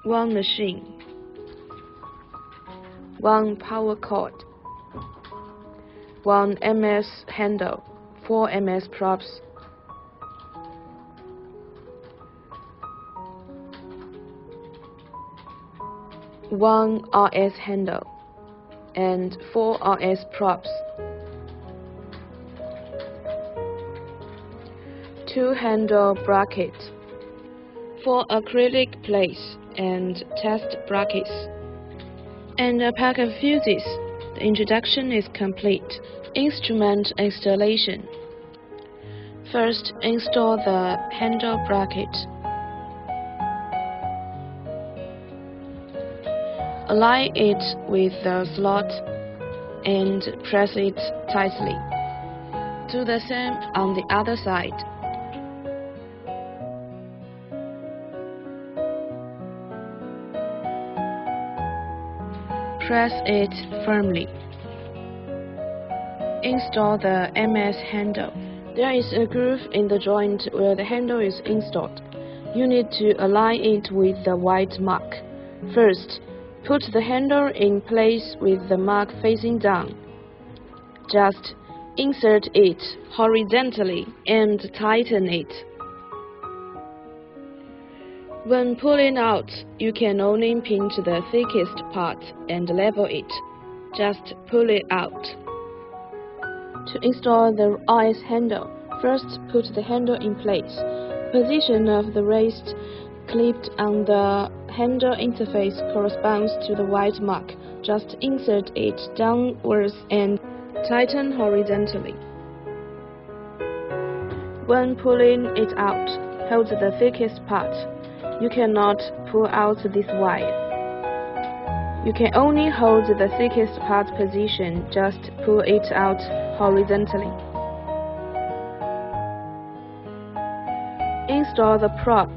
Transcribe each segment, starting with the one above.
1 machine, 1 power cord, 1 MS handle, 4 MS props, 1 RS handle, and 4 RS props, 2 handle brackets, 4 acrylic plates and test brackets, and a pack of fuses. The introduction is complete. Instrument installation. First, install the handle bracket. Align it with the slot and press it tightly. Do the same on the other side. Press it firmly. Install the MS handle. There is a groove in the joint where the handle is installed. You need to align it with the white mark. First, put the handle in place with the mark facing down. Just insert it horizontally and tighten it. When pulling out, you can only pinch the thickest part and level it. Just pull it out. To install the RS handle, first put the handle in place. Position of the wrist clipped on the handle interface corresponds to the white mark. Just insert it downwards and tighten horizontally. When pulling it out, hold the thickest part. You cannot pull out this wire. You can only hold the thickest part position, just pull it out horizontally. Install the prop.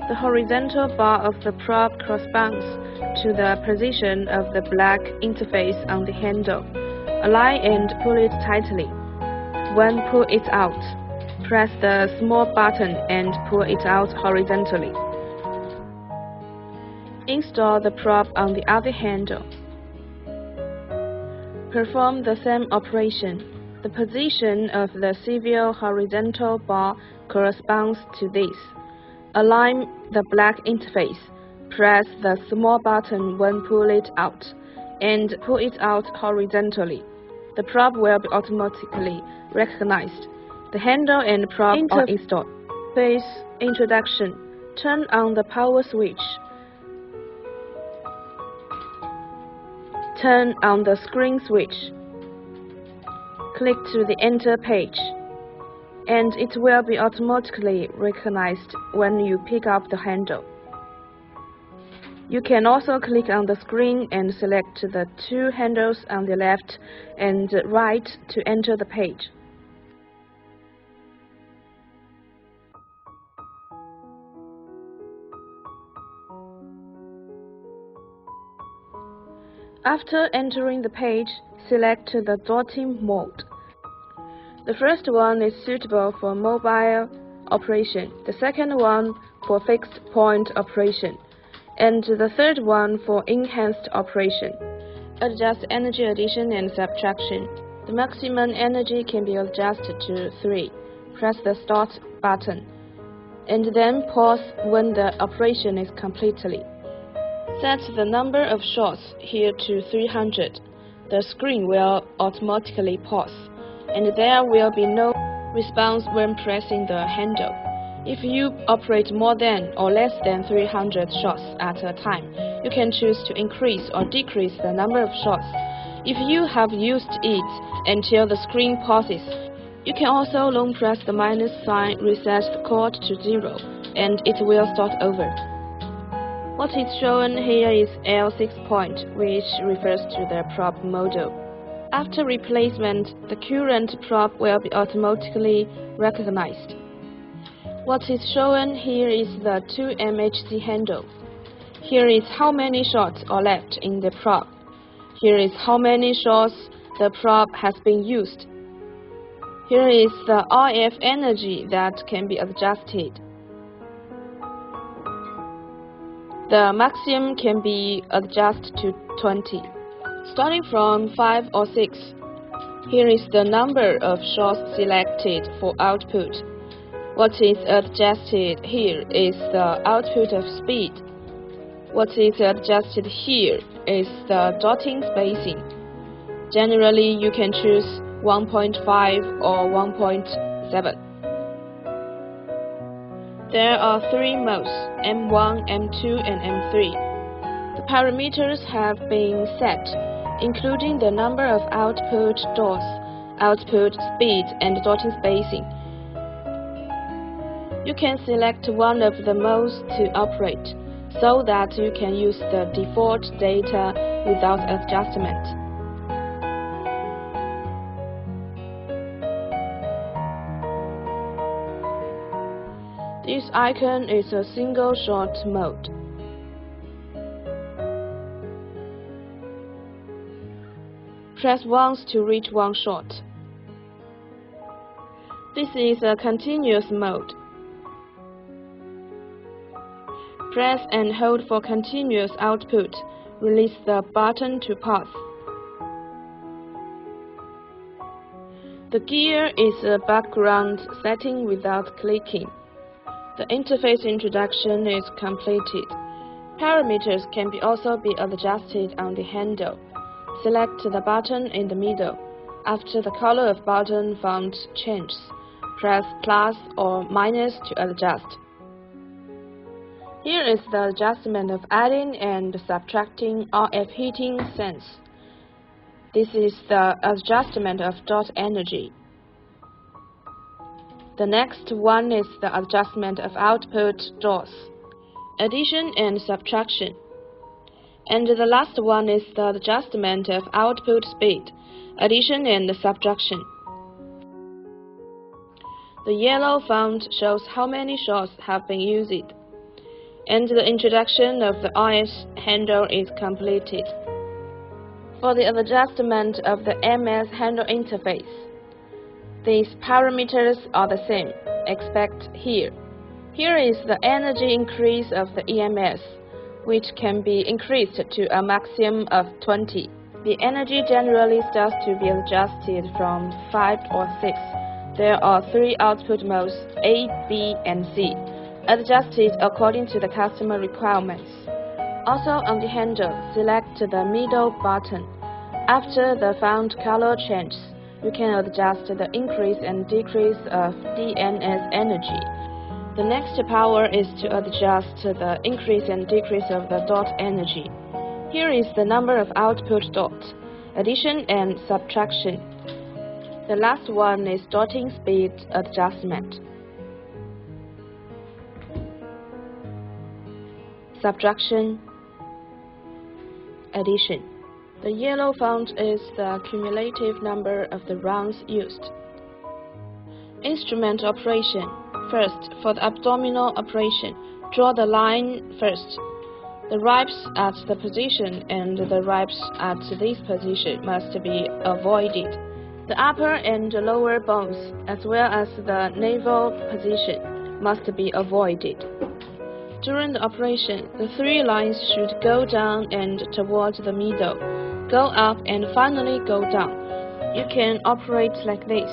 The horizontal bar of the prop corresponds to the position of the black interface on the handle. Align and pull it tightly. When pull it out, press the small button and pull it out horizontally. Install the prop on the other handle. Perform the same operation. The position of the civil horizontal bar corresponds to this. Align the black interface. Press the small button when pull it out, and pull it out horizontally. The prop will be automatically recognized. The handle and prop are installed. Phase introduction. Turn on the power switch. Turn on the screen switch. Click to the Enter page, and it will be automatically recognized when you pick up the handle. You can also click on the screen and select the 2 handles on the left and right to enter the page. After entering the page, select the dotting mode. The first one is suitable for mobile operation, the second one for fixed point operation, and the third one for enhanced operation. Adjust energy addition and subtraction. The maximum energy can be adjusted to 3. Press the Start button, and then pause when the operation is completely. Set the number of shots here to 300. The screen will automatically pause, and there will be no response when pressing the handle. If you operate more than or less than 300 shots at a time, you can choose to increase or decrease the number of shots. If you have used it until the screen pauses, you can also long press the minus sign, reset the code to 0, and it will start over. What is shown here is L6 point, which refers to the prop model. After replacement, the current prop will be automatically recognized. What is shown here is the 2 MHC handle. Here is how many shots are left in the prop. Here is how many shots the prop has been used. Here is the RF energy that can be adjusted. The maximum can be adjusted to 20. Starting from 5 or 6, here is the number of shots selected for output. What is adjusted here is the output of speed. What is adjusted here is the dotting spacing. Generally, you can choose 1.5 or 1.7. There are 3 modes, M1, M2, and M3. The parameters have been set, including the number of output dots, output speed, and dotting spacing. You can select one of the modes to operate, so that you can use the default data without adjustment. This icon is a single shot mode. Press once to reach one shot. This is a continuous mode. Press and hold for continuous output. Release the button to pause. The gear is a background setting without clicking. The interface introduction is completed. Parameters can also be adjusted on the handle. Select the button in the middle. After the color of button font changes, press plus or minus to adjust. Here is the adjustment of adding and subtracting RF heating sense. This is the adjustment of dot energy. The next one is the adjustment of output dots, addition and subtraction. And the last one is the adjustment of output speed, addition and subtraction. The yellow font shows how many shots have been used, and the introduction of the RF handle is completed. For the adjustment of the MS handle interface, these parameters are the same, except here. Here is the energy increase of the EMS, which can be increased to a maximum of 20. The energy generally starts to be adjusted from 5 or 6. There are 3 output modes, A, B, and C, adjusted according to the customer requirements. Also on the handle, select the middle button. After the font color changes, you can adjust the increase and decrease of DNS energy. The next power is to adjust the increase and decrease of the dot energy. Here is the number of output dots, addition and subtraction. The last one is dotting speed adjustment. Subtraction, addition. The yellow font is the cumulative number of the rounds used. Instrument operation. First, for the abdominal operation, draw the line first. The ribs at the position and the ribs at this position must be avoided. The upper and lower bones, as well as the navel position, must be avoided. During the operation, the 3 lines should go down and towards the middle, go up and finally go down. You can operate like this.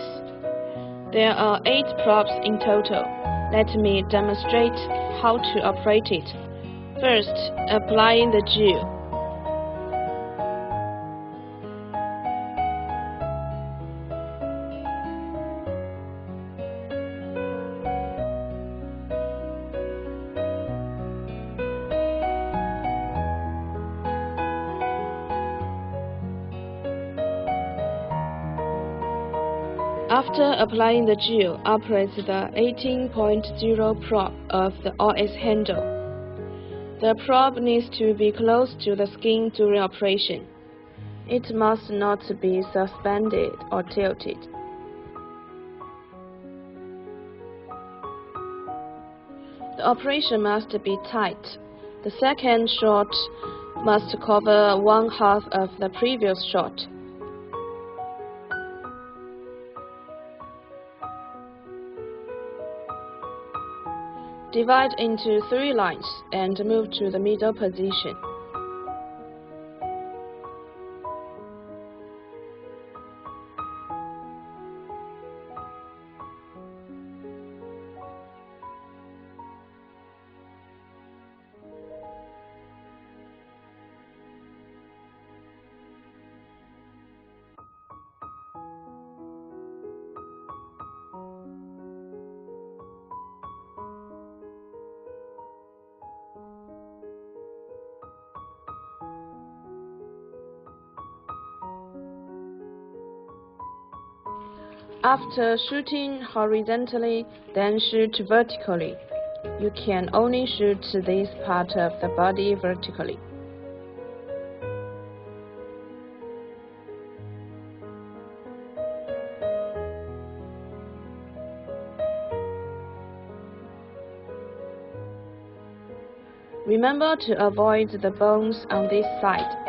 There are 8 probes in total. Let me demonstrate how to operate it. First, applying the gel. After applying the gel, operate the 18.0 probe of the RS handle. The probe needs to be close to the skin during operation. It must not be suspended or tilted. The operation must be tight. The second shot must cover 1/2 of the previous shot. Divide into 3 lines and move to the middle position. After shooting horizontally, then shoot vertically. You can only shoot this part of the body vertically. Remember to avoid the bones on this side.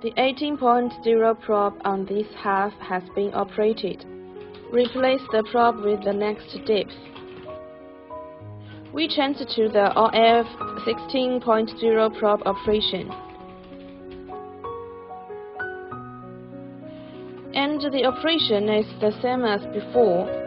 The 18.0 probe on this half has been operated. Replace the probe with the next depth. We change to the RF 16.0 probe operation. And the operation is the same as before.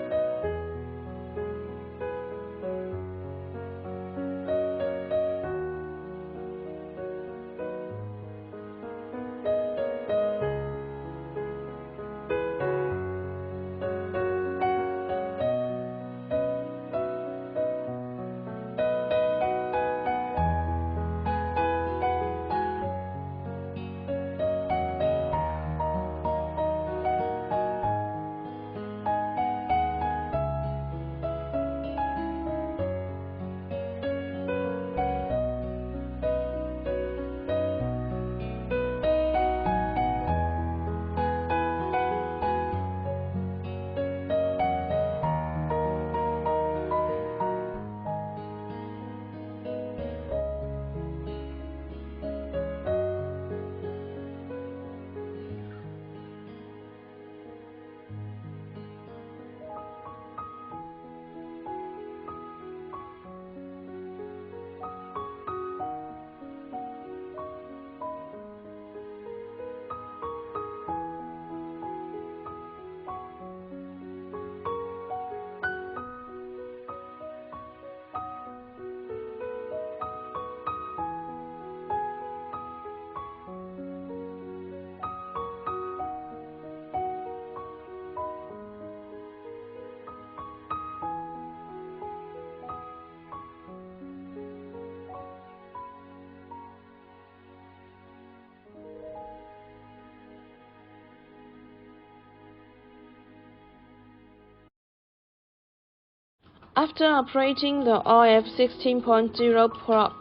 After operating the RF 16.0 probe,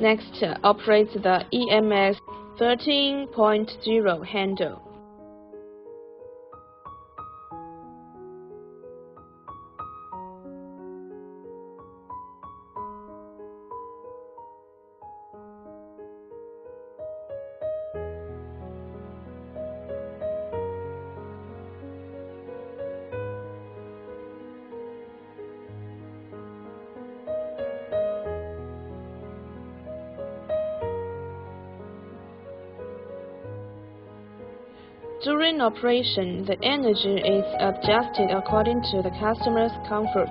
next operate the EMS 13.0 handle. During operation, the energy is adjusted according to the customer's comfort.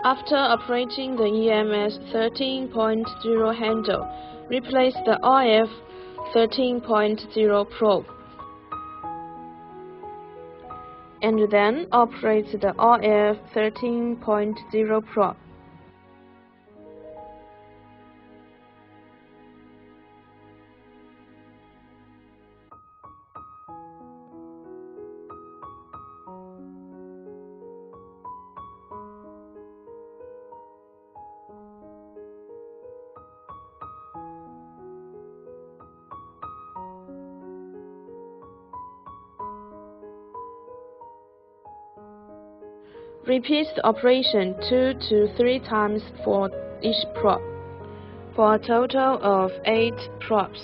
After operating the EMS 13.0 handle, replace the RF 13.0 probe, and then operate the RF 13.0 probe. Repeat the operation 2 to 3 times for each probe, for a total of 8 probes.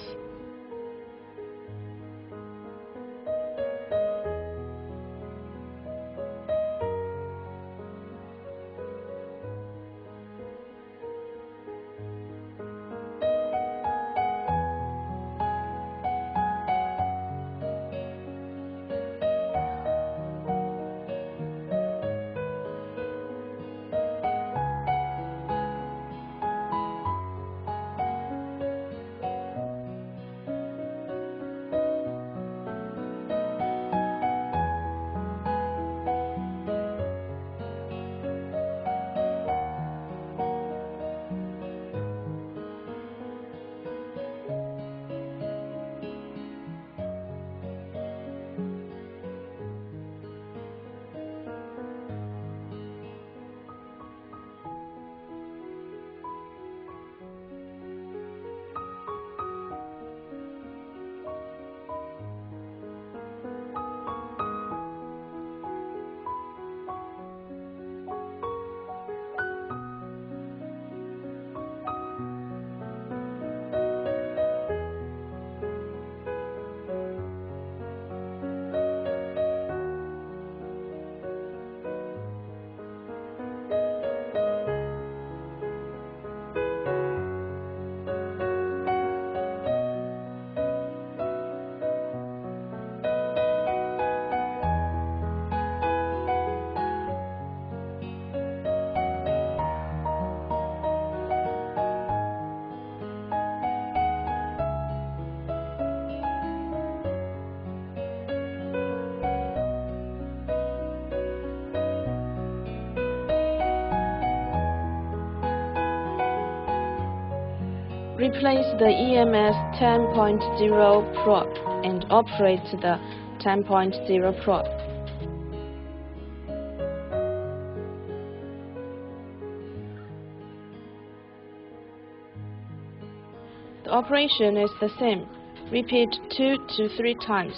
Replace the EMS 10.0 probe and operate the 10.0 probe. The operation is the same. Repeat 2 to 3 times.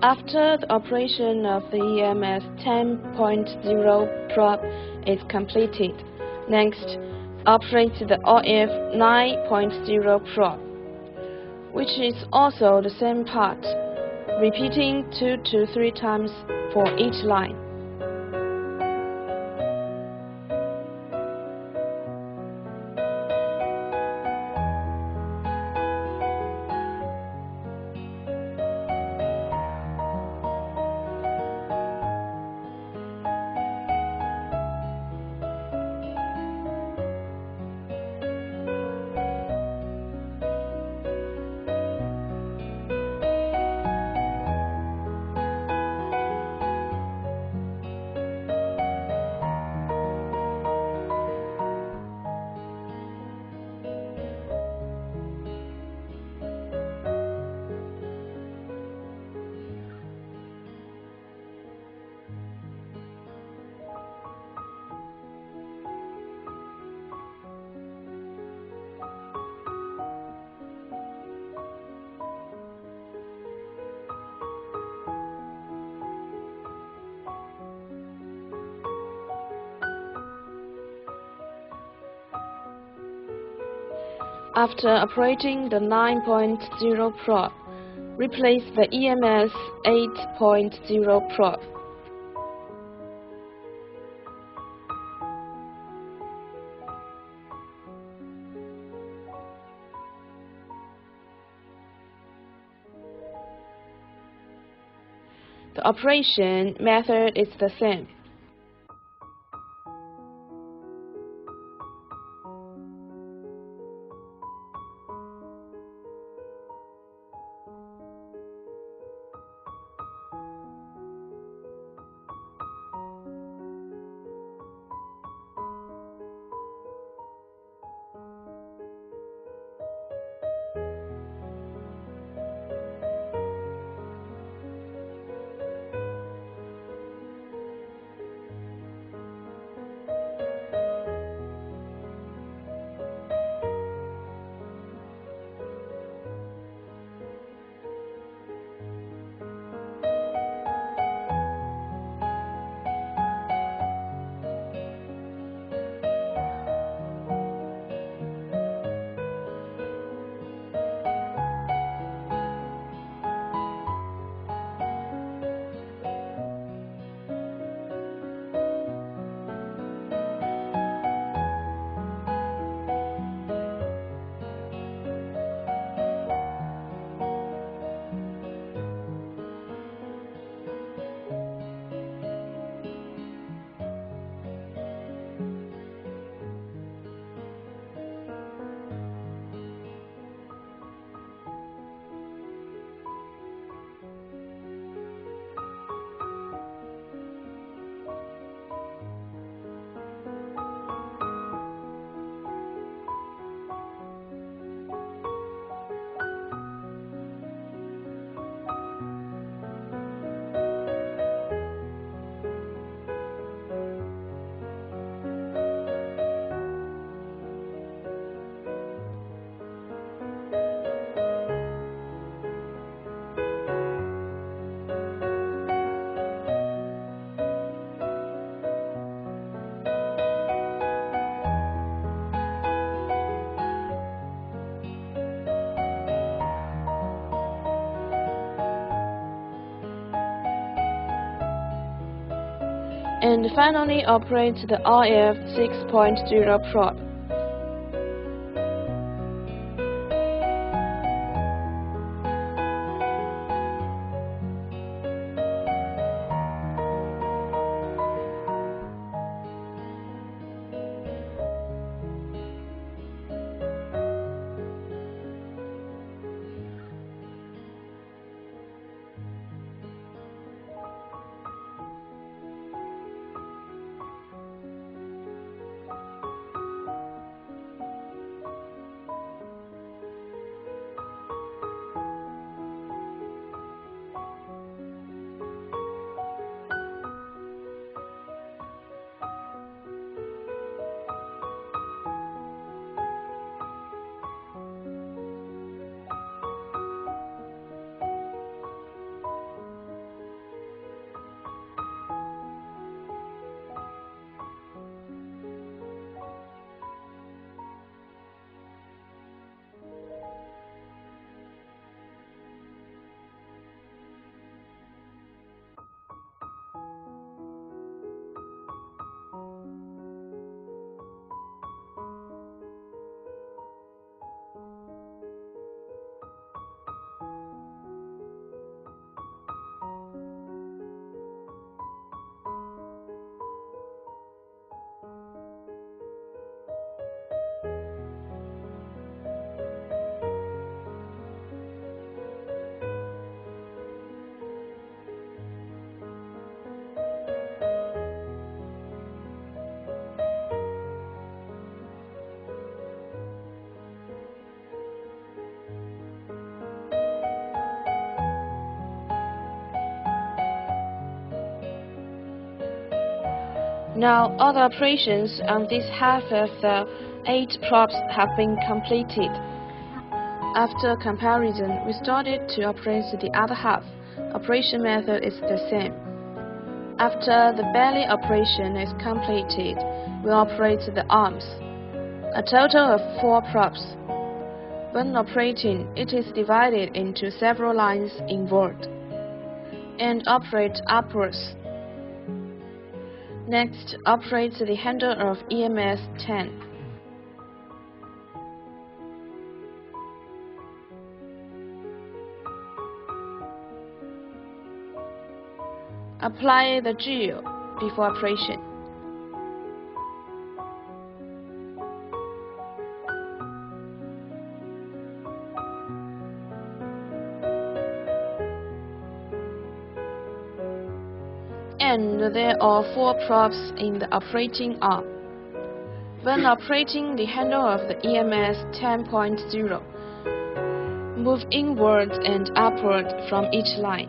After the operation of the EMS 10.0 probe is completed, next, operate the RF 9.0 probe, which is also the same part, repeating 2 to 3 times for each line. After operating the 9.0 probe, replace the EMS 8.0 probe. The operation method is the same. And finally operate the RF 6.0 probe. Now all the operations on this half of the 8 props have been completed. After comparison, we started to operate the other half. Operation method is the same. After the belly operation is completed, we operate the arms. A total of 4 props. When operating, it is divided into several lines inward and operate upwards. Next, operate the handle of EMS 10. Apply the gel before operation. And there are 4 props in the operating arm. When operating the handle of the EMS 10.0, move inward and upward from each line.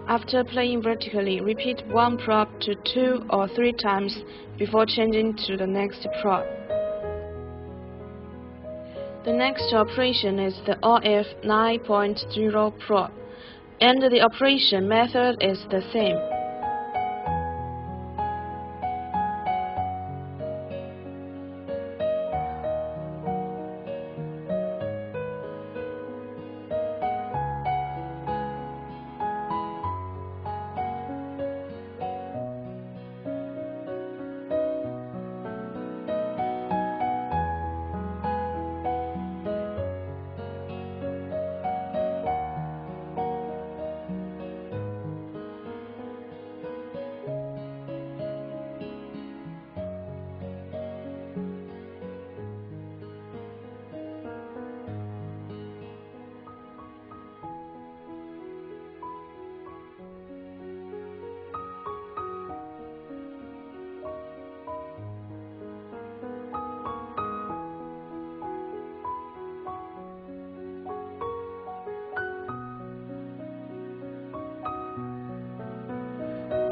After playing vertically, repeat one prop to 2 or 3 times before changing to the next prop. The next operation is the RF 9.0 prop, and the operation method is the same.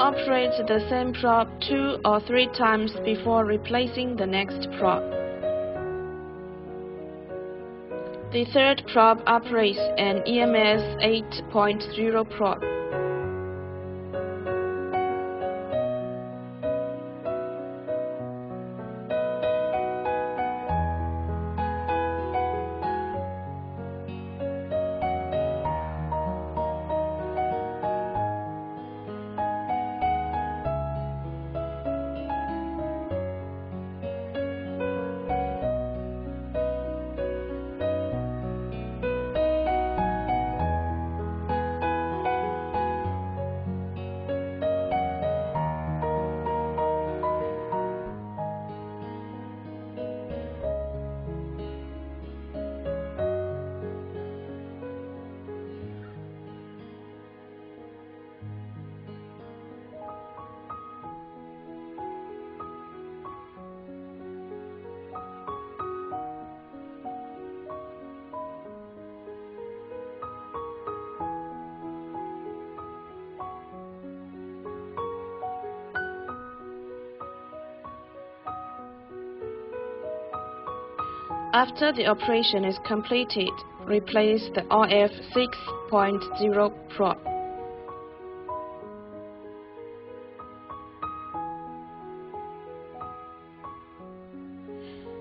Operate the same prop 2 or 3 times before replacing the next prop. The third prop operates an EMS 8.0 prop. After the operation is completed, replace the RF 6.0 probe.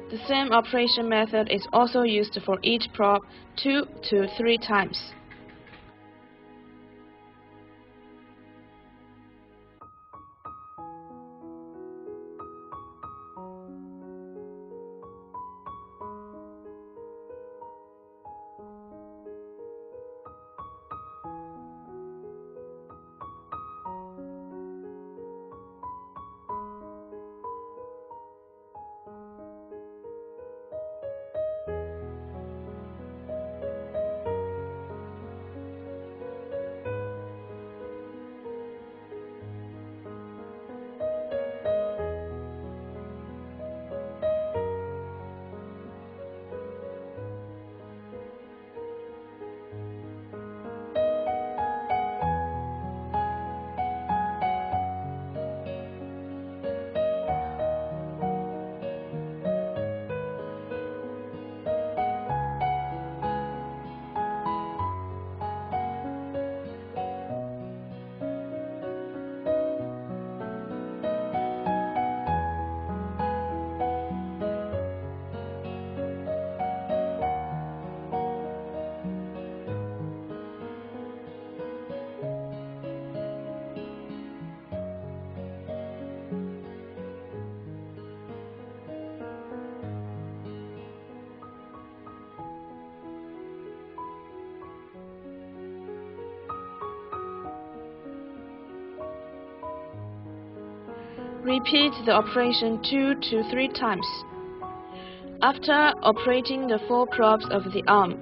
The same operation method is also used for each probe 2 to 3 times. Repeat the operation 2 to 3 times. After operating the 4 probes of the arm,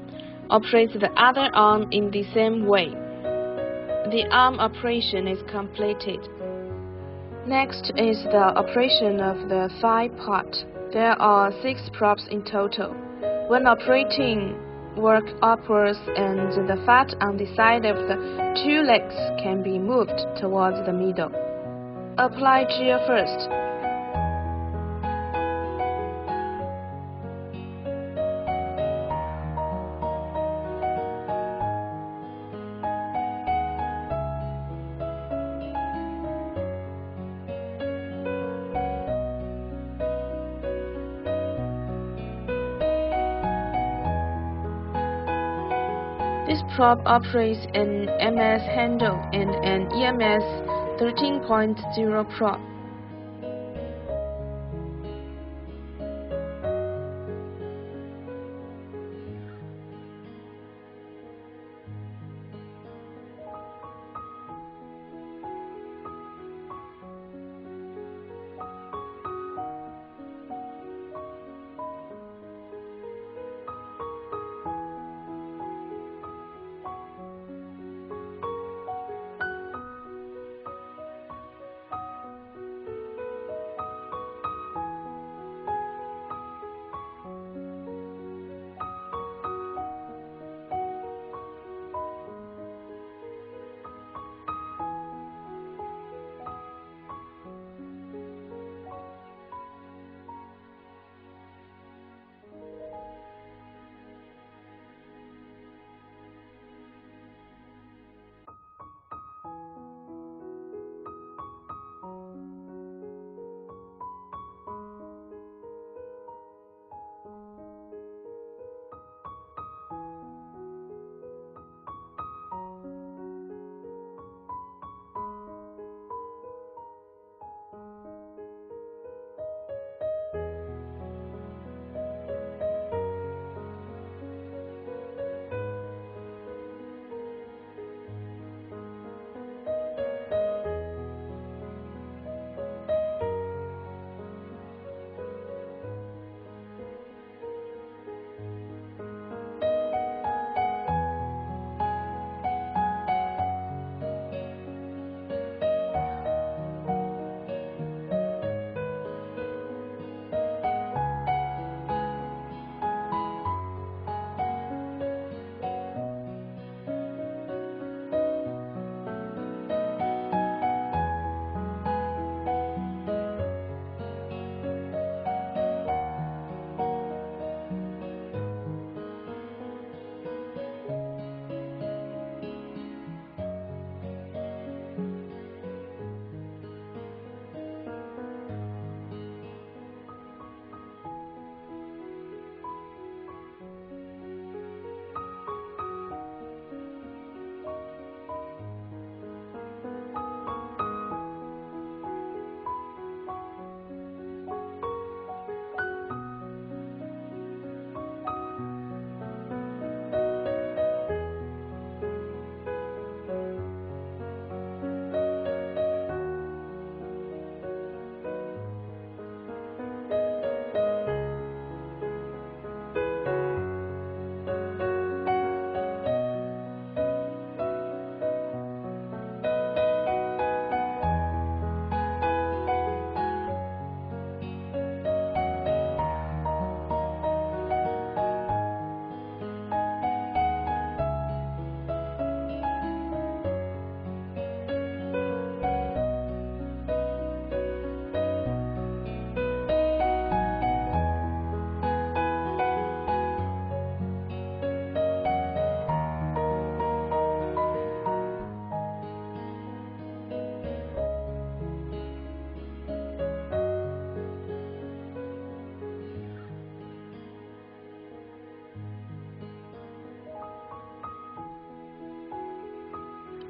operate the other arm in the same way. The arm operation is completed. Next is the operation of the thigh part. There are 6 probes in total. When operating, work upwards and the fat on the side of the 2 legs can be moved towards the middle. Apply gel first. This probe operates an MS handle and an EMS 13.0 probe.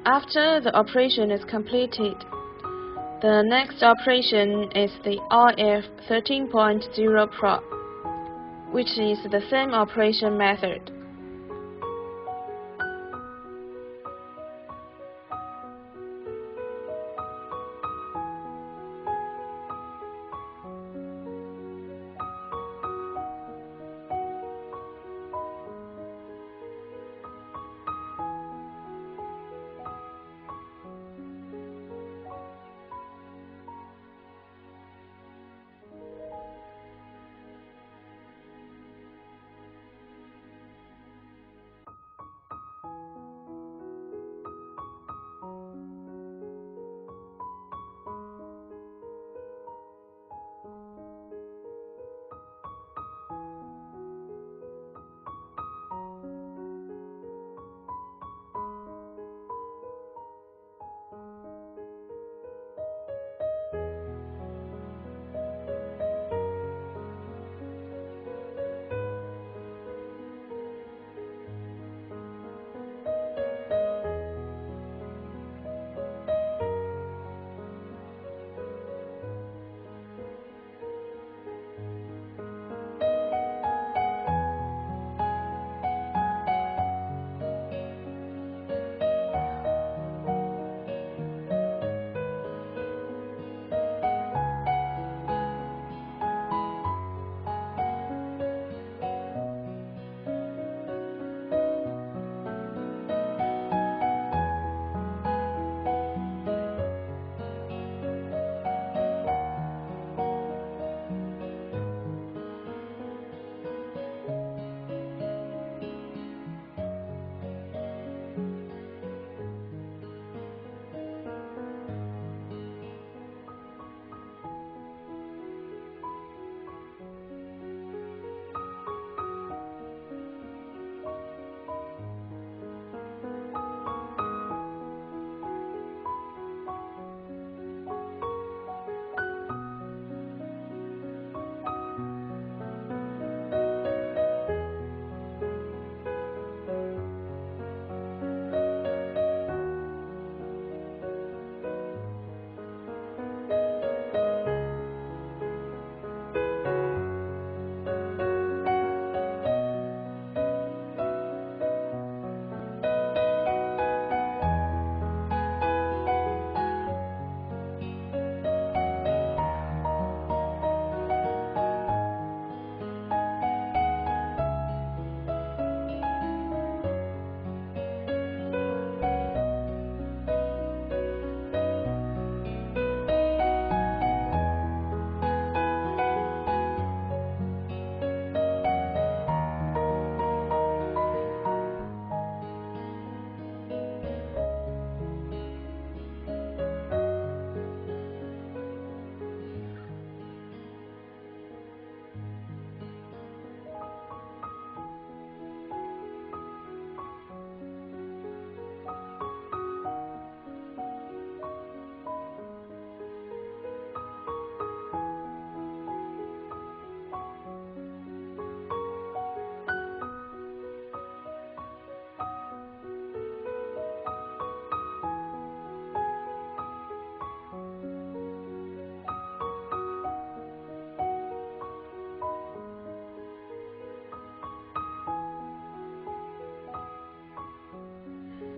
After the operation is completed, the next operation is the RF 13.0 probe, which is the same operation method.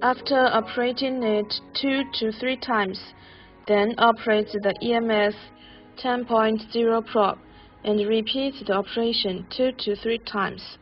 After operating it 2 to 3 times, then operate the EMS 10.0 probe and repeat the operation 2 to 3 times.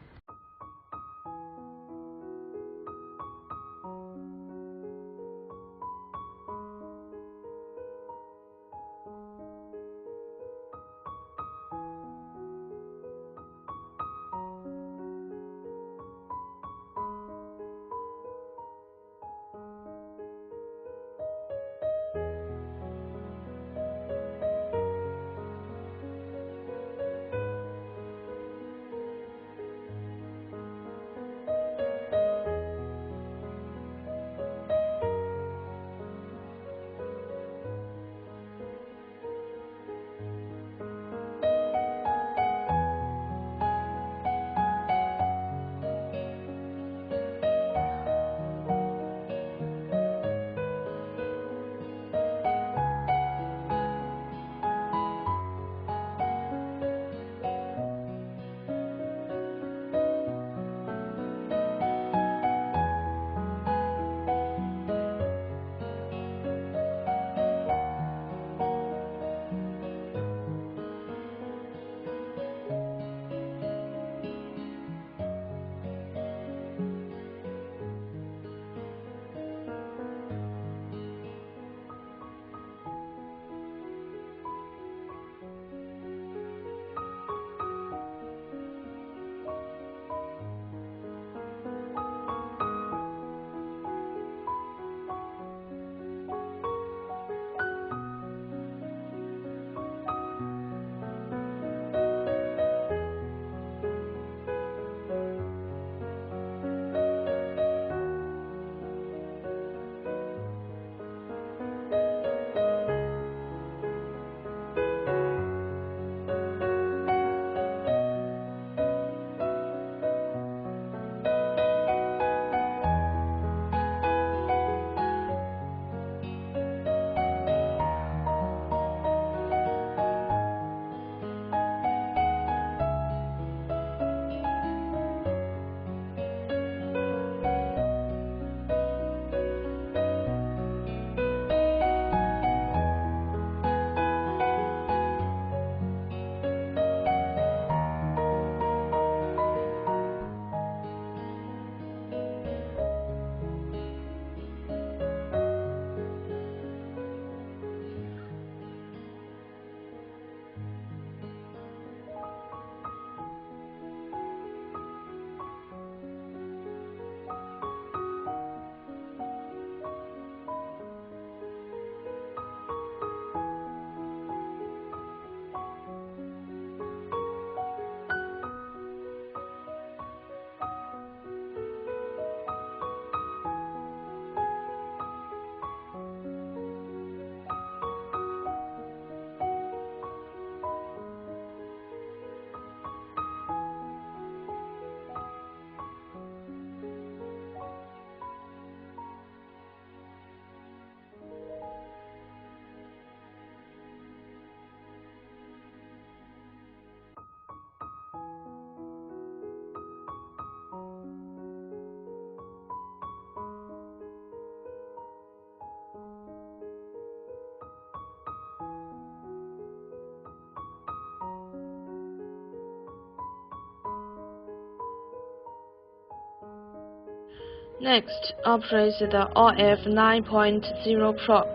Next, operate the RF 9.0 probe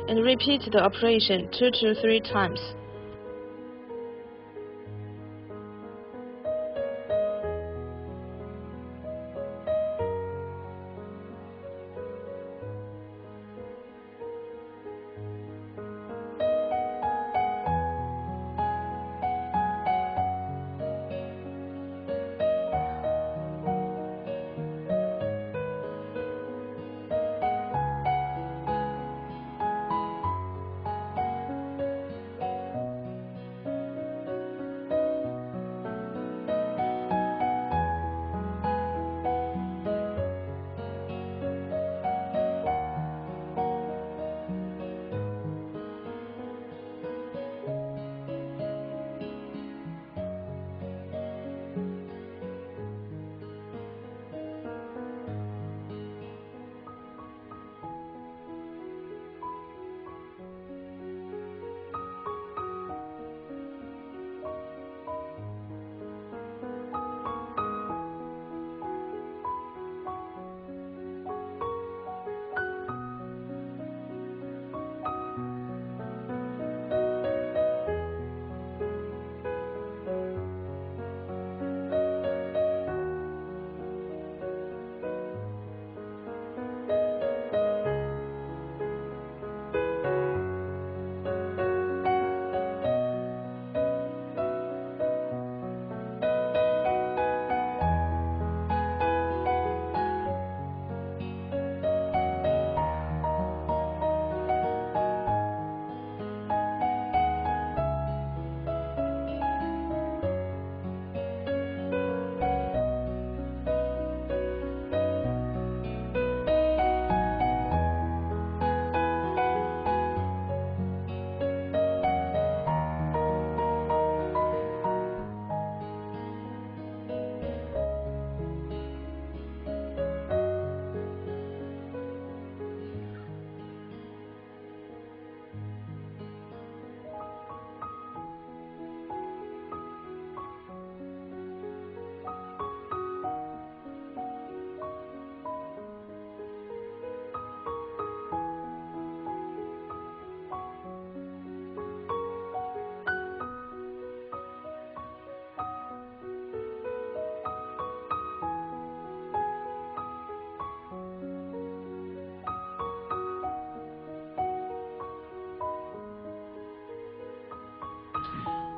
and repeat the operation 2 to 3 times.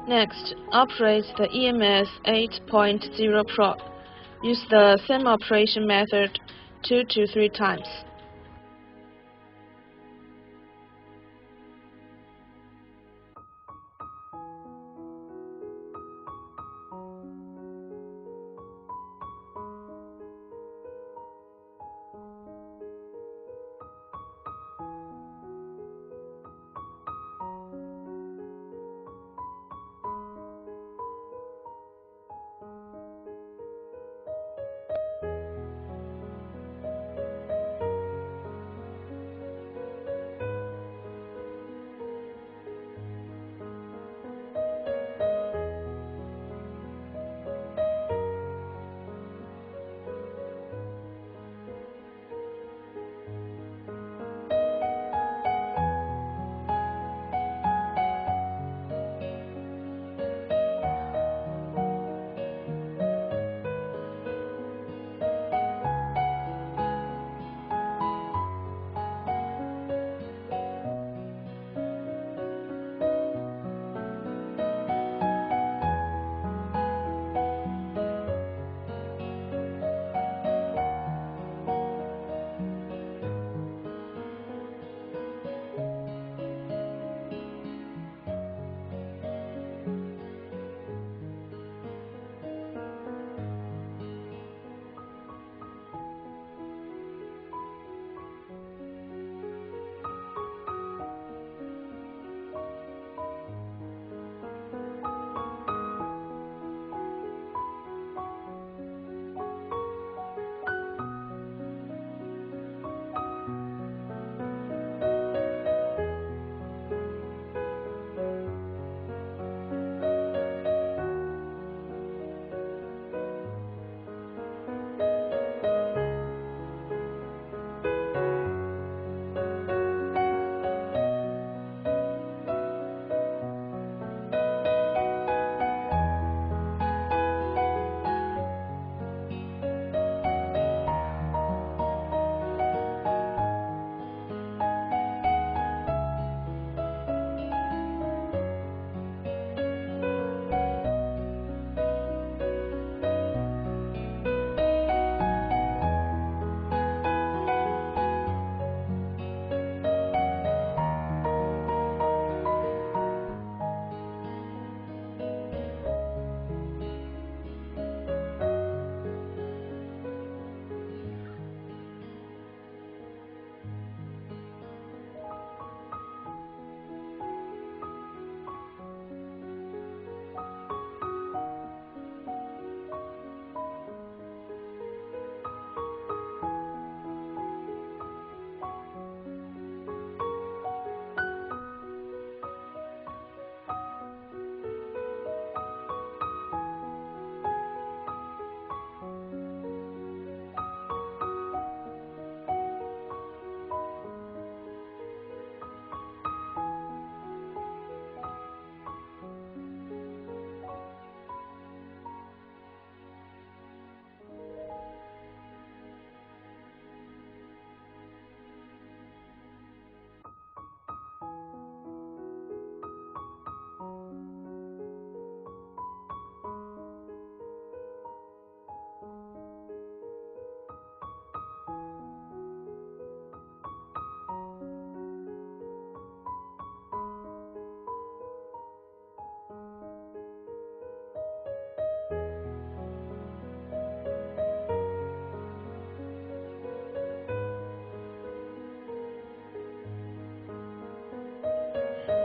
Next, operate the EMS 8.0 probe. Use the same operation method 2 to 3 times.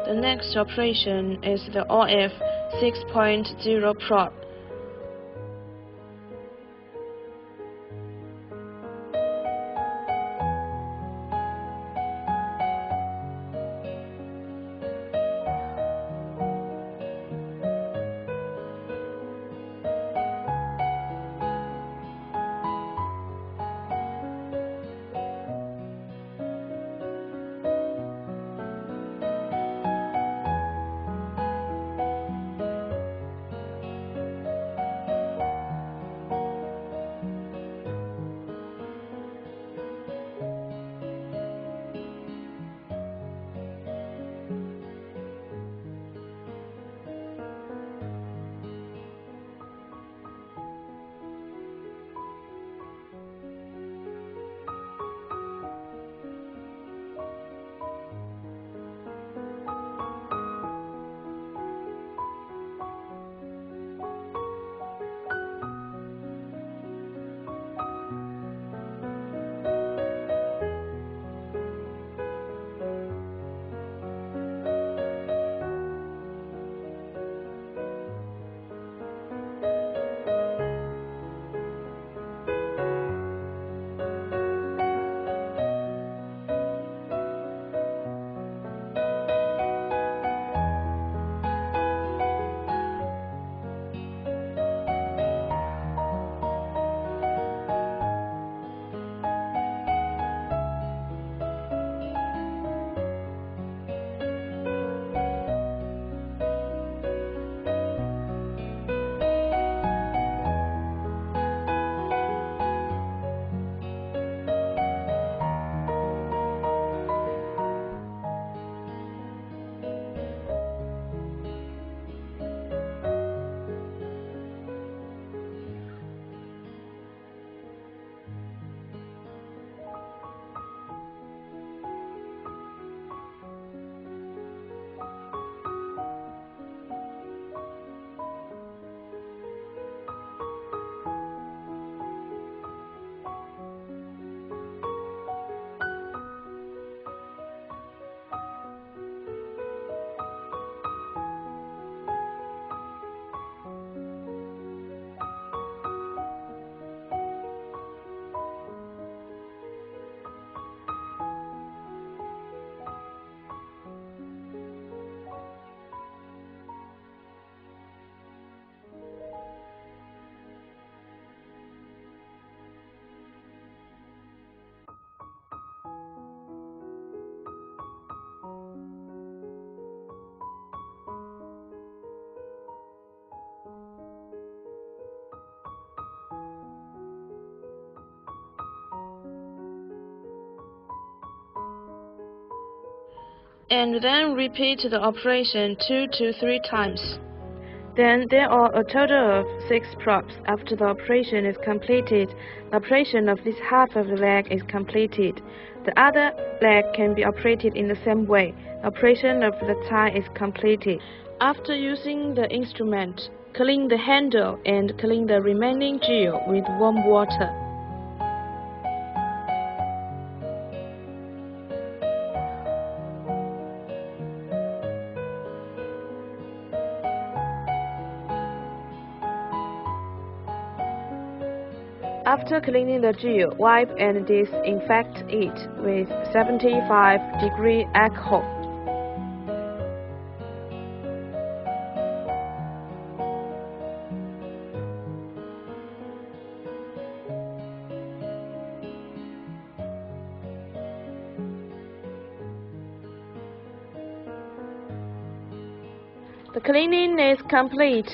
The next operation is the RF 6.0 prop. And then repeat the operation 2 to 3 times. Then there are a total of 6 props. After the operation is completed, the operation of this half of the leg is completed. The other leg can be operated in the same way. The operation of the tie is completed. After using the instrument, clean the handle and clean the remaining gel with warm water. After cleaning the gel, wipe and disinfect it with 75-degree alcohol. The cleaning is complete.